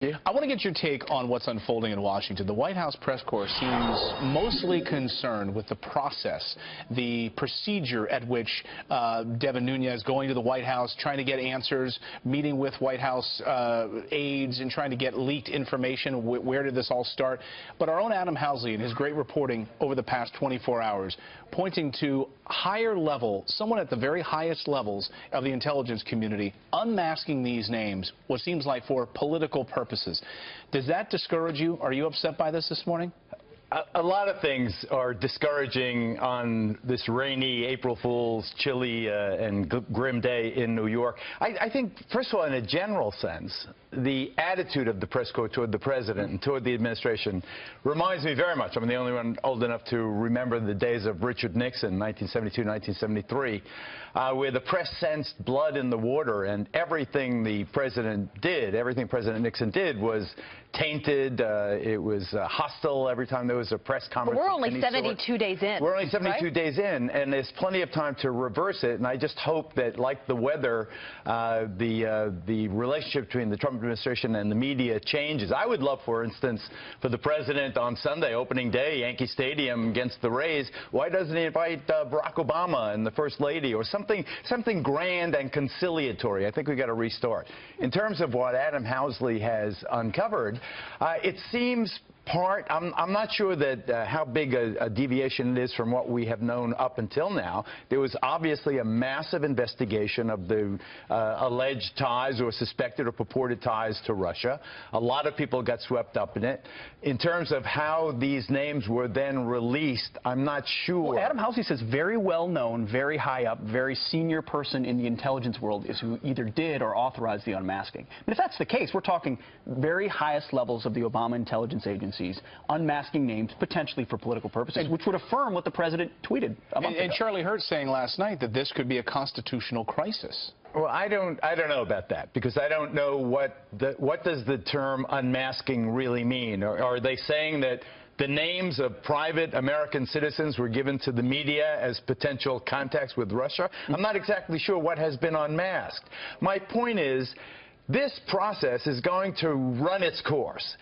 Yeah. I want to get your take on what's unfolding in Washington. The White House press corps seems mostly concerned with the process, the procedure at which Devin Nunes going to the White House, trying to get answers, meeting with White House aides and trying to get leaked information. Where did this all start? But our own Adam Housley in his great reporting over the past 24 hours pointing to higher level, someone at the very highest levels of the intelligence community unmasking these names, what seems like for political purposes. Does that discourage you? Are you upset by this morning? A lot of things are discouraging on this rainy April Fool's, chilly and grim day in New York. I think, first of all, in a general sense, the attitude of the press corps toward the president and toward the administration reminds me very much. I'm the only one old enough to remember the days of Richard Nixon, 1972, 1973, where the press sensed blood in the water, and everything the president did, everything President Nixon did was tainted. It was hostile every time there was a press conference. But we're only 72 days in. We're only 72 right? days in, and there's plenty of time to reverse it. And I just hope that, like the weather, the relationship between the Trump administration and the media changes. I would love, for instance, for the president on Sunday, opening day, Yankee Stadium against the Rays, why doesn't he invite Barack Obama and the First Lady or something grand and conciliatory? I think we've got to restart. In terms of what Adam Housley has uncovered, it seems I'm not sure that how big a deviation it is from what we have known up until now. There was obviously a massive investigation of the alleged ties or suspected or purported ties to Russia. A lot of people got swept up in it. In terms of how these names were then released, I'm not sure. Well, Adam Housley says very well known, very high up, very senior person in the intelligence world is who either did or authorized the unmasking. But if that's the case, we're talking very highest levels of the Obama intelligence agencies unmasking names potentially for political purposes, which would affirm what the president tweeted a month ago. And Charlie Hurt saying last night that this could be a constitutional crisis. Well, I don't know about that, because I don't know what does the term unmasking really mean. Are they saying that the names of private American citizens were given to the media as potential contacts with Russia? I'm not exactly sure what has been unmasked. My point is, this process is going to run its course.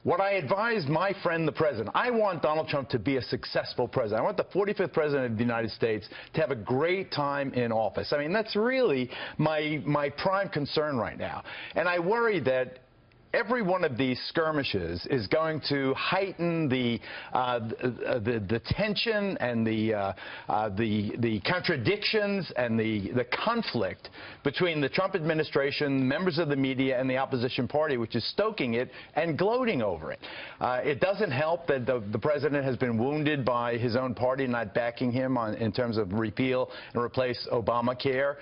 What I advised my friend, the president, I want Donald Trump to be a successful president. I want the 45th president of the United States to have a great time in office. I mean, that's really my prime concern right now. And I worry that every one of these skirmishes is going to heighten the tension and the contradictions and the conflict between the Trump administration, members of the media, and the opposition party, which is stoking it and gloating over it. It doesn't help that the president has been wounded by his own party not backing him in terms of repeal and replace Obamacare.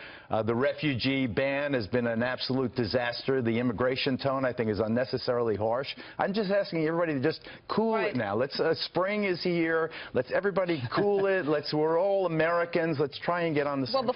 The refugee ban has been an absolute disaster. The immigration tone, I think, is unnecessarily harsh. I'm just asking everybody to just cool it now. Let's spring is here. Let's everybody cool it. We're all Americans. Let's try and get on the same page.